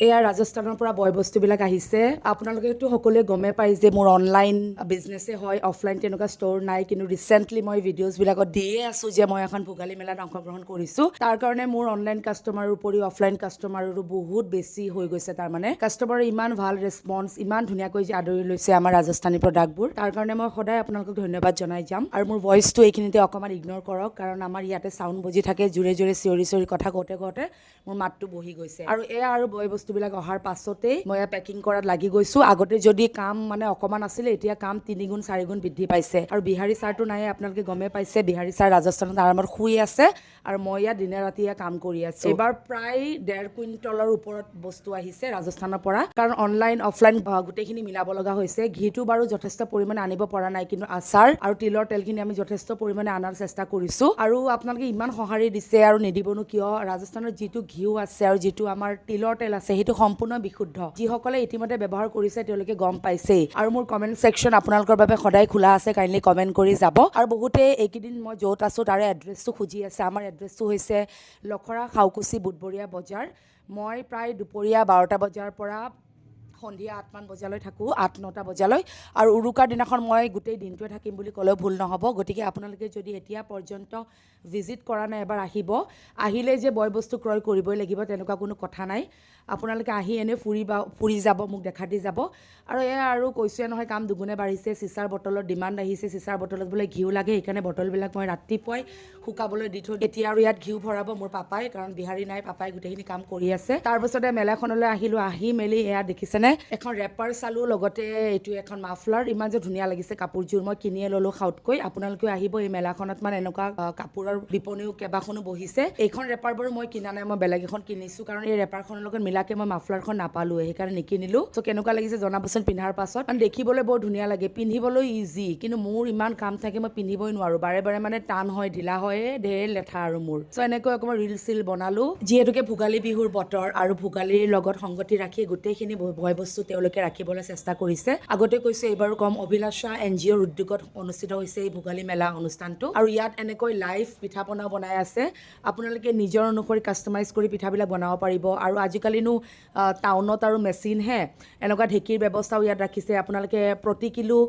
এয়া ৰাজস্থানৰ পৰা বয় বস্তুবিলাক আহিছে। আপোনালোকেতো সকলোৱে গমে পায় যে মোৰ অনলাইন বিজনেছে হয়, অফলাইন তেনেকুৱা ষ্ট'ৰ নাই, কিন্তু ৰিচেণ্টলি মই ভিডিঅ'জবিলাকত দিয়ে আছোঁ যে মই এখন ভোগালী মেলাত অংশগ্ৰহণ কৰিছোঁ। তাৰ কাৰণে মোৰ অনলাইন কাষ্টমাৰৰ উপৰিও অফলাইন কাষ্টমাৰৰো বহুত বেছি হৈ গৈছে। তাৰমানে কাষ্টমাৰৰ ইমান ভাল ৰেছপন্স, ইমান ধুনীয়াকৈ যে আদৰি লৈছে আমাৰ ৰাজস্থানী প্ৰডাক্টবোৰ, তাৰ কাৰণে মই সদায় আপোনালোকক ধন্যবাদ জনাই যাম। আৰু মোৰ ভইচটো এইখিনিতে অকণমান ইগন'ৰ কৰক, কাৰণ আমাৰ ইয়াতে চাউণ্ড বজি থাকে, জোৰে জোৰে চিঞৰি চিঞৰি কথা কওঁতে কওঁতে মোৰ মাতটো বহি গৈছে। আৰু এয়া আৰু বয় বস্তুবিলাক অহাৰ পাছতেই মই পেকিং কৰাত লাগি গৈছোঁ। আগতে যদি কাম মানে অকণমান আছিলে, এতিয়া কাম 3 গুণ 4 গুণ বৃদ্ধি পাইছে। আৰু বিহাৰী ছাৰটো নাই, আপোনালোকে গমেই পাইছে, বিহাৰী ছাৰ ৰাজস্থানত আৰামত শুই আছে আৰু মই ইয়াত দিনে ৰাতিয়ে কাম কৰি আছোঁ। এইবাৰ প্ৰায় 1.5 কুইণ্টলৰ ওপৰত বস্তু আহিছে ৰাজস্থানৰ পৰা, কাৰণ অনলাইন অফলাইন গোটেইখিনি মিলাব লগা হৈছে। ঘিটো বাৰু যথেষ্ট পৰিমাণে আনিব পৰা নাই, কিন্তু আচাৰ আৰু তিলৰ তেলখিনি আমি যথেষ্ট পৰিমাণে আনাৰ চেষ্টা কৰিছোঁ। আৰু আপোনালোকে ইমান সঁহাৰি দিছে আৰু নিদিবনো কিয়। ৰাজস্থানৰ যিটো ঘিউ আছে আৰু যিটো আমাৰ তিলৰ তেল আছে সেইটো সম্পূৰ্ণ বিশুদ্ধ। যিসকলে ইতিমধ্যে ব্যৱহাৰ কৰিছে তেওঁলোকে গম পাইছেই। আৰু মোৰ কমেণ্ট ছেকশ্যন আপোনালোকৰ বাবে সদায় খোলা আছে, কাইণ্ডলি কমেণ্ট কৰি যাব। আৰু বহুতে এইকেইদিন মই য'ত আছোঁ তাৰে এড্ৰেছটো খুজি আছে। আমাৰ এড্ৰেছটো হৈছে লখৰা খাওকুছি বুধবৰীয়া বজাৰ। মই প্ৰায় দুপৰীয়া 12টা বজাৰ পৰা সন্ধিয়া 8মান বজালৈ থাকোঁ, 8-9টা বজালৈ। আৰু উৰুকাৰ দিনাখন মই গোটেই দিনটোৱে থাকিম বুলি ক'লেও ভুল নহ'ব। গতিকে আপোনালোকে যদি এতিয়া পৰ্যন্ত ভিজিট কৰা নাই, এবাৰ আহিব। আহিলে যে বয় বস্তু ক্ৰয় কৰিবই লাগিব তেনেকুৱা কোনো কথা নাই। আপোনালোকে আহি এনেই ফুৰি যাব, মোক দেখা দি যাব। আৰু এয়া আৰু কৈছোৱে নহয়, কাম দুগুণে বাঢ়িছে। চিচাৰ বটলৰ ডিমাণ্ড আহিছে, চিচাৰ বটলত বোলে ঘিউ লাগে, সেইকাৰণে বটলবিলাক মই ৰাতিপুৱাই শুকাবলৈ দি থৈ। এতিয়া আৰু ইয়াত ঘিউ ভৰাব মোৰ পাপাই, কাৰণ বিহাৰী নাই, পাপাই গোটেইখিনি কাম কৰি আছে। তাৰপিছতে মেলাখনলৈ আহিলোঁ। আহি মেলি এয়া দেখিছেনে, এখন ৰেপাৰ চালোঁ, লগতে এইটো এখন মাফলাৰ। ইমান যে ধুনীয়া লাগিছে কাপোৰযোৰ, মই কিনিয়ে ল'লোঁ খাউতকৈ। আপোনালোকেও আহিব এই মেলাখনত, মানে এনেকুৱা কাপোৰৰ বিপণীও কেইবাখনো বহিছে। এইখন ৰেপাৰ বাৰু মই কিনা নাই, মই বেলেগ এখন কিনিছোঁ, কাৰণ এই ৰেপাৰখনৰ লগত মিলাকে মই মাফলাৰখন নাপালোঁৱে, সেইকাৰণে নিকিনিলোঁ। চ' কেনেকুৱা লাগিছে জনাবচোন পিন্ধাৰ পাছত। মানে দেখিবলৈ বৰ ধুনীয়া লাগে, পিন্ধিবলৈ ইজি, কিন্তু মোৰ ইমান কাম থাকে মই পিন্ধিবই নোৱাৰোঁ। বাৰে বাৰে মানে টান হয়, ঢিলা হয়, ঢেৰ লেঠা আৰু মোৰ। চ' এনেকৈ অকণমান ৰিল চিল বনালোঁ। যিহেতুকে ভোগালী বিহুৰ বতৰ আৰু ভোগালীৰ লগত সংগতি ৰাখি গোটেইখিনি বয় বস্তু তেওঁলোকে ৰাখিবলৈ চেষ্টা কৰিছে। আগতে কৈছোঁ, এইবাৰো কম, অভিলাষা NGOৰ উদ্যোগত অনুষ্ঠিত হৈছে এই ভোগালী মেলা অনুষ্ঠানটো। আৰু ইয়াত এনেকৈ লাইভ পিঠা পনাও বনাই আছে। আপোনালোকে নিজৰ অনুসৰি কাষ্টমাইজ কৰি পিঠাবিলাক বনাব পাৰিব। আৰু আজিকালিনো টাউনত আৰু মেচিনহে, এনেকুৱা ঢেঁকীৰ ব্যৱস্থাও ইয়াত ৰাখিছে। আপোনালোকে প্ৰতি কিলো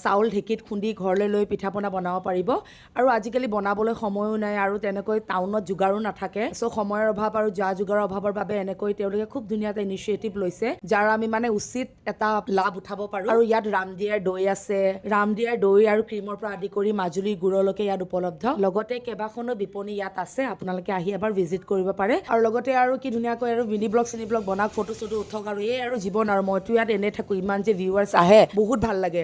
চাউল ঢেঁকীত খুন্দি ঘৰলৈ লৈ পিঠা পনা বনাব পাৰিব। আৰু আজিকালি বনাবলৈ সময়ো নাই, আৰু তেনেকৈ টাউনত যোগাৰো নাথাকে। চ' সময়ৰ অভাৱ আৰু যা যোগাৰৰ অভাৱৰ বাবে এনেকৈ তেওঁলোকে খুব ধুনীয়া এটা ইনিচিয়েটিভ লৈছে, যাৰ আমি মানে উচিত এটা লাভ উঠাব পাৰোঁ। আৰু ইয়াত ৰামদিয়াৰ দৈ আছে, ৰামদিয়াৰ দৈ আৰু ক্ৰীমৰ পৰা আদি কৰি মাজুলীৰ গুড়লৈকে ইয়াত উপলব্ধ। লগতে কেইবাখনো বিপণী ইয়াত আছে, আপোনালোকে আহি এবাৰ ভিজিট কৰিব পাৰে। আৰু লগতে আৰু কি ধুনীয়াকৈ আৰু মিনি ব্লগ চিনি ব্লগ বনাওক, ফটো চটো উঠক, আৰু এই আৰু জীৱন। আৰু মইতো ইয়াত এনেই থাকোঁ, ইমান যে ভিউৱাৰ্ছ আহে, বহুত ভাল লাগে।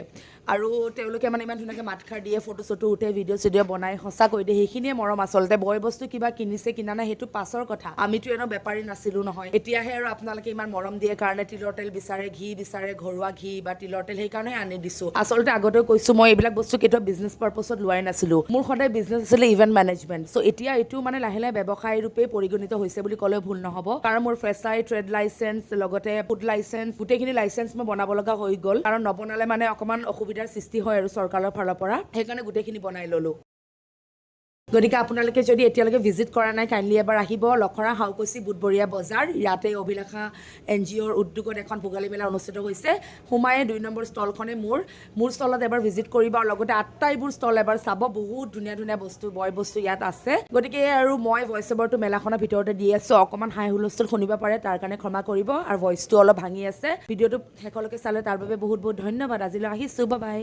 আৰু তেওঁলোকে মানে ইমান ধুনীয়াকৈ মাতষাৰ দিয়ে, ফটো চটো উঠে, ভিডিঅ' চিডিঅ' বনাই, সঁচাকৈ দিয়ে। সেইখিনিয়ে মৰম আচলতে। বয় বস্তু কিবা কিনিছে কিনা নাই সেইটো পাছৰ কথা, আমিতো এনেও বেপাৰী নাছিলোঁ নহয়। এতিয়াহে আৰু আপোনালোকে ইমান মৰম দিয়ে কাৰণে তিলৰ তেল বিচাৰে, ঘি বিচাৰে, ঘৰুৱা ঘি বা তিলৰ তেল, সেইকাৰণে আনি দিছোঁ। আচলতে আগতেও কৈছোঁ, মই এইবিলাক বস্তু কেতিয়াও বিজনেছ পাৰ্পছত লোৱাই নাছিলোঁ। মোৰ সদায় বিজনেছ আছিলে ইভেণ্ট মেনেজমেণ্ট। চ' এতিয়া এইটো মানে লাহে লাহে ব্যৱসায় ৰূপে পৰিগণিত হৈছে বুলি ক'লেও ভুল নহ'ব, কাৰণ মোৰ ফেচাই, ট্ৰেড লাইচেন্স, লগতে ফুড লাইচেন্স, গোটেইখিনি লাইচেন্স মই বনাব লগা হৈ গ'ল। কাৰণ নবনালে মানে অকণমান অসুবিধাৰ সৃষ্টি হয় আৰু চৰকাৰৰ ফালৰ পৰা, সেইকাৰণে গোটেইখিনি বনাই ল'লোঁ। গতিকে আপোনালোকে যদি এতিয়ালৈকে ভিজিট কৰা নাই, কাইণ্ডলি এবাৰ আহিব। লখৰা খাওকুছি বুধবৰীয়া বজাৰ, ইয়াতে অভিলাষা NGOৰ উদ্যোগত এখন ভোগালী মেলা অনুষ্ঠিত হৈছে। সোমায়ে 2 নম্বৰ ষ্টলখনে মোৰ ষ্টলত এবাৰ ভিজিট কৰিব, আৰু লগতে আটাইবোৰ ষ্টল এবাৰ চাব। বহুত ধুনীয়া ধুনীয়া বস্তু, বয় বস্তু ইয়াত আছে। গতিকে আৰু মই ভইচ অভাৰটো মেলাখনৰ ভিতৰতে দি আছোঁ, অকণমান হাই হুলস্থুল শুনিব পাৰে, তাৰ কাৰণে ক্ষমা কৰিব। আৰু ভইচটো অলপ ভাঙি আছে। ভিডিঅ'টো শেষলৈকে চালে তাৰ বাবে বহুত বহুত ধন্যবাদ। আজিলৈ আহিছোঁ, বাই বাই।